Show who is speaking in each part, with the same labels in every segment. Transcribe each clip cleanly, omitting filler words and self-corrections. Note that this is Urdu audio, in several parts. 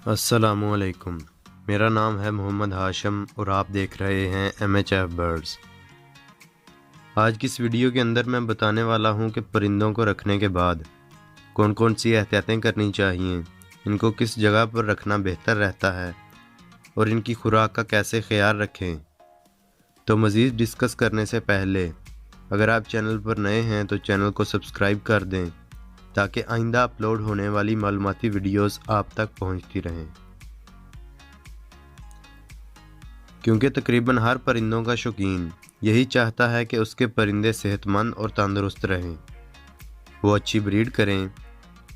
Speaker 1: السلام علیکم، میرا نام ہے محمد ہاشم اور آپ دیکھ رہے ہیں MHF برڈز۔ آج کی اس ویڈیو کے اندر میں بتانے والا ہوں کہ پرندوں کو رکھنے کے بعد کون کون سی احتیاطیں کرنی چاہیے، ان کو کس جگہ پر رکھنا بہتر رہتا ہے اور ان کی خوراک کا کیسے خیال رکھیں۔ تو مزید ڈسکس کرنے سے پہلے اگر آپ چینل پر نئے ہیں تو چینل کو سبسکرائب کر دیں تاکہ آئندہ اپلوڈ ہونے والی معلوماتی ویڈیوز آپ تک پہنچتی رہیں، کیونکہ تقریباً ہر پرندوں کا شوقین یہی چاہتا ہے کہ اس کے پرندے صحت مند اور تندرست رہیں، وہ اچھی بریڈ کریں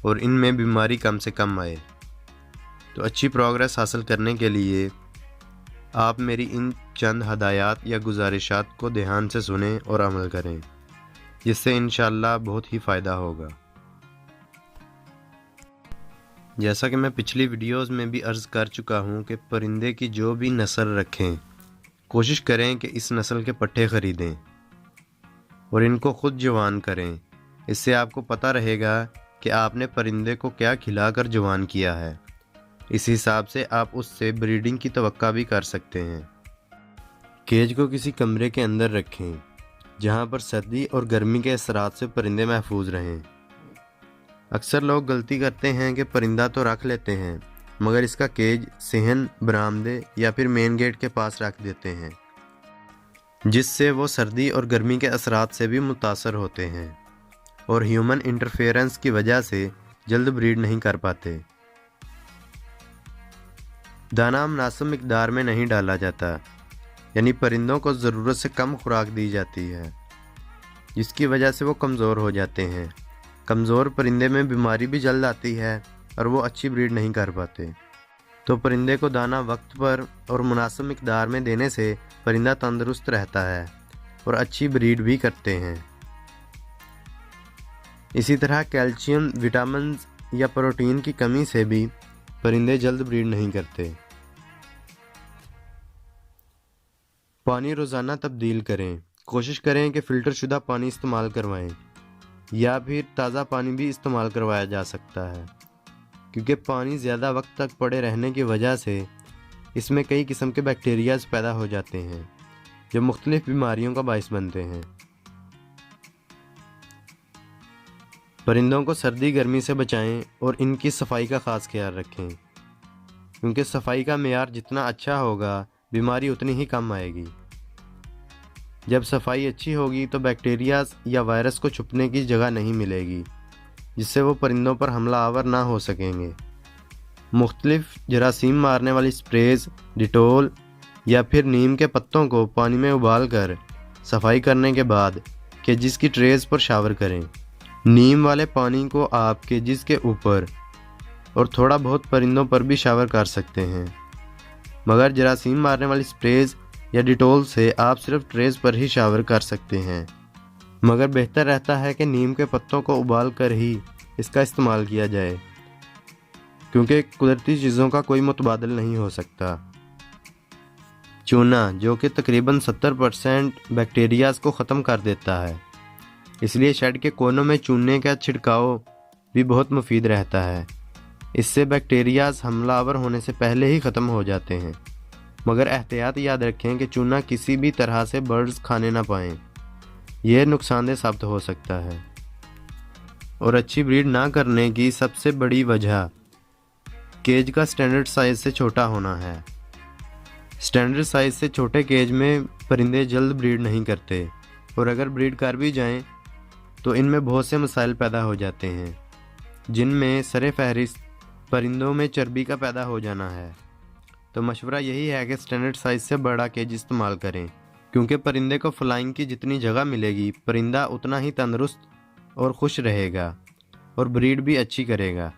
Speaker 1: اور ان میں بیماری کم سے کم آئے۔ تو اچھی پروگریس حاصل کرنے کے لیے آپ میری ان چند ہدایات یا گزارشات کو دھیان سے سنیں اور عمل کریں، جس سے انشاءاللہ بہت ہی فائدہ ہوگا۔ جیسا کہ میں پچھلی ویڈیوز میں بھی عرض کر چکا ہوں کہ پرندے کی جو بھی نسل رکھیں، کوشش کریں کہ اس نسل کے پٹھے خریدیں اور ان کو خود جوان کریں۔ اس سے آپ کو پتہ رہے گا کہ آپ نے پرندے کو کیا کھلا کر جوان کیا ہے، اس حساب سے آپ اس سے بریڈنگ کی توقع بھی کر سکتے ہیں۔ کیج کو کسی کمرے کے اندر رکھیں جہاں پر سردی اور گرمی کے اثرات سے پرندے محفوظ رہیں۔ اکثر لوگ غلطی کرتے ہیں کہ پرندہ تو رکھ لیتے ہیں مگر اس کا کیج صحن، برآمدے یا پھر مین گیٹ کے پاس رکھ دیتے ہیں، جس سے وہ سردی اور گرمی کے اثرات سے بھی متاثر ہوتے ہیں اور ہیومن انٹرفیئرنس کی وجہ سے جلد بریڈ نہیں کر پاتے۔ دانہ مناسب مقدار میں نہیں ڈالا جاتا، یعنی پرندوں کو ضرورت سے کم خوراک دی جاتی ہے، جس کی وجہ سے وہ کمزور ہو جاتے ہیں۔ کمزور پرندے میں بیماری بھی جلد آتی ہے اور وہ اچھی بریڈ نہیں کر پاتے۔ تو پرندے کو دانہ وقت پر اور مناسب مقدار میں دینے سے پرندہ تندرست رہتا ہے اور اچھی بریڈ بھی کرتے ہیں۔ اسی طرح کیلشیم، وٹامنز یا پروٹین کی کمی سے بھی پرندے جلد بریڈ نہیں کرتے۔ پانی روزانہ تبدیل کریں، کوشش کریں کہ فلٹر شدہ پانی استعمال کروائیں یا پھر تازہ پانی بھی استعمال کروایا جا سکتا ہے، کیونکہ پانی زیادہ وقت تک پڑے رہنے کی وجہ سے اس میں کئی قسم کے بیکٹیریاز پیدا ہو جاتے ہیں جو مختلف بیماریوں کا باعث بنتے ہیں۔ پرندوں کو سردی گرمی سے بچائیں اور ان کی صفائی کا خاص خیال رکھیں، کیونکہ صفائی کا معیار جتنا اچھا ہوگا بیماری اتنی ہی کم آئے گی۔ جب صفائی اچھی ہوگی تو بیکٹیریاز یا وائرس کو چھپنے کی جگہ نہیں ملے گی، جس سے وہ پرندوں پر حملہ آور نہ ہو سکیں گے۔ مختلف جراثیم مارنے والی سپریز، ڈیٹول یا پھر نیم کے پتوں کو پانی میں ابال کر صفائی کرنے کے بعد کیجز کی ٹریز پر شاور کریں۔ نیم والے پانی کو آپ کیجز کے اوپر اور تھوڑا بہت پرندوں پر بھی شاور کر سکتے ہیں، مگر جراثیم مارنے والی سپریز یا ڈیٹول سے آپ صرف ٹریز پر ہی شاور کر سکتے ہیں، مگر بہتر رہتا ہے کہ نیم کے پتوں کو ابال کر ہی اس کا استعمال کیا جائے، کیونکہ قدرتی چیزوں کا کوئی متبادل نہیں ہو سکتا۔ چونا، جو کہ تقریباً 70% بیکٹیریاز کو ختم کر دیتا ہے، اس لیے شیڈ کے کونوں میں چونے کا چھڑکاؤ بھی بہت مفید رہتا ہے۔ اس سے بیکٹیریاز حملہ آور ہونے سے پہلے ہی ختم ہو جاتے ہیں، مگر احتیاط یاد رکھیں کہ چونا کسی بھی طرح سے برڈز کھانے نہ پائیں، یہ نقصان دہ ثابت ہو سکتا ہے۔ اور اچھی بریڈ نہ کرنے کی سب سے بڑی وجہ کیج کا سٹینڈرڈ سائز سے چھوٹا ہونا ہے۔ سٹینڈرڈ سائز سے چھوٹے کیج میں پرندے جلد بریڈ نہیں کرتے، اور اگر بریڈ کر بھی جائیں تو ان میں بہت سے مسائل پیدا ہو جاتے ہیں، جن میں سر فہرست پرندوں میں چربی کا پیدا ہو جانا ہے۔ تو مشورہ یہی ہے کہ سٹینڈرڈ سائز سے بڑا کیج استعمال کریں، کیونکہ پرندے کو فلائنگ کی جتنی جگہ ملے گی پرندہ اتنا ہی تندرست اور خوش رہے گا اور بریڈ بھی اچھی کرے گا۔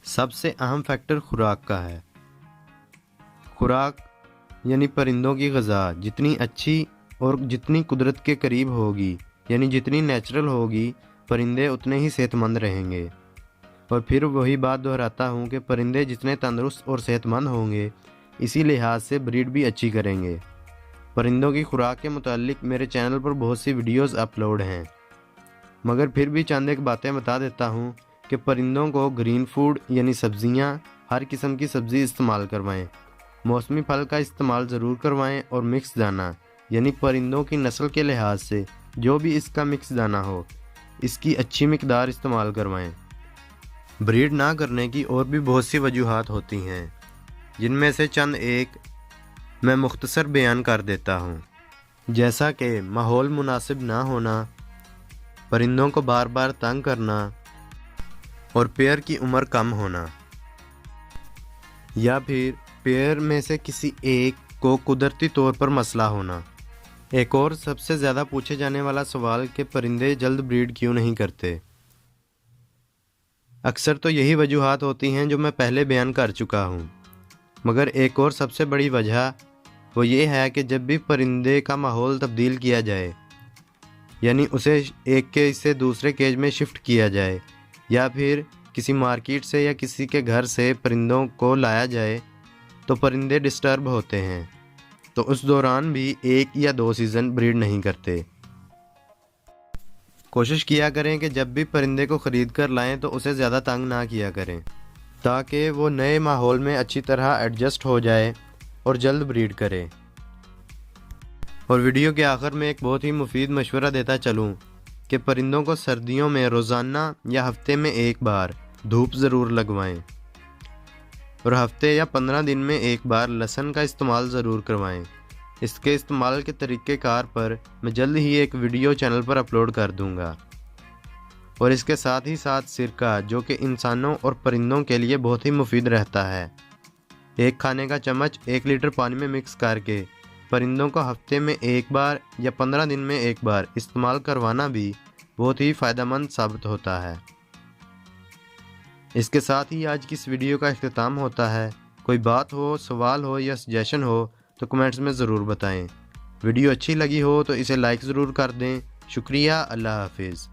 Speaker 1: سب سے اہم فیکٹر خوراک کا ہے۔ خوراک یعنی پرندوں کی غذا جتنی اچھی اور جتنی قدرت کے قریب ہوگی، یعنی جتنی نیچرل ہوگی، پرندے اتنے ہی صحت مند رہیں گے۔ اور پھر وہی بات دہراتا ہوں کہ پرندے جتنے تندرست اور صحت مند ہوں گے، اسی لحاظ سے بریڈ بھی اچھی کریں گے۔ پرندوں کی خوراک کے متعلق میرے چینل پر بہت سی ویڈیوز اپلوڈ ہیں، مگر پھر بھی چند ایک باتیں بتا دیتا ہوں کہ پرندوں کو گرین فوڈ یعنی سبزیاں ہر قسم کی سبزی استعمال کروائیں۔ موسمی پھل کا استعمال ضرور کروائیں اور مکس دانہ یعنی پرندوں کی نسل کے لحاظ سے جو بھی اس کا مکس دانہ ہو اس کی اچھی مقدار استعمال کروائیں۔ بریڈ نہ کرنے کی اور بھی بہت سی وجوہات ہوتی ہیں، جن میں سے چند ایک میں مختصر بیان کر دیتا ہوں، جیسا کہ ماحول مناسب نہ ہونا، پرندوں کو بار بار تنگ کرنا اور پیئر کی عمر کم ہونا، یا پھر پیئر میں سے کسی ایک کو قدرتی طور پر مسئلہ ہونا۔ ایک اور سب سے زیادہ پوچھے جانے والا سوال کہ پرندے جلد بریڈ کیوں نہیں کرتے؟ اکثر تو یہی وجوہات ہوتی ہیں جو میں پہلے بیان کر چکا ہوں، مگر ایک اور سب سے بڑی وجہ وہ یہ ہے کہ جب بھی پرندے کا ماحول تبدیل کیا جائے، یعنی اسے ایک کیج سے دوسرے کیج میں شفٹ کیا جائے، یا پھر کسی مارکیٹ سے یا کسی کے گھر سے پرندوں کو لایا جائے تو پرندے ڈسٹرب ہوتے ہیں، تو اس دوران بھی 1 یا 2 سیزن بریڈ نہیں کرتے۔ کوشش کیا کریں کہ جب بھی پرندے کو خرید کر لائیں تو اسے زیادہ تنگ نہ کیا کریں تاکہ وہ نئے ماحول میں اچھی طرح ایڈجسٹ ہو جائے اور جلد بریڈ کرے۔ اور ویڈیو کے آخر میں ایک بہت ہی مفید مشورہ دیتا چلوں کہ پرندوں کو سردیوں میں روزانہ یا ہفتے میں 1 بار دھوپ ضرور لگوائیں، اور ہفتے یا 15 دن میں 1 بار لہسن کا استعمال ضرور کروائیں۔ اس کے استعمال کے طریقہ کار پر میں جلد ہی ایک ویڈیو چینل پر اپلوڈ کر دوں گا، اور اس کے ساتھ ہی ساتھ سرکہ جو کہ انسانوں اور پرندوں کے لیے بہت ہی مفید رہتا ہے، 1 کھانے کا چمچ 1 لیٹر پانی میں مکس کر کے پرندوں کو ہفتے میں 1 بار یا 15 دن میں 1 بار استعمال کروانا بھی بہت ہی فائدہ مند ثابت ہوتا ہے۔ اس کے ساتھ ہی آج کی اس ویڈیو کا اختتام ہوتا ہے۔ کوئی بات ہو، سوال ہو یا سجیشن ہو تو کمنٹس میں ضرور بتائیں۔ ویڈیو اچھی لگی ہو تو اسے لائک ضرور کر دیں۔ شکریہ، اللہ حافظ۔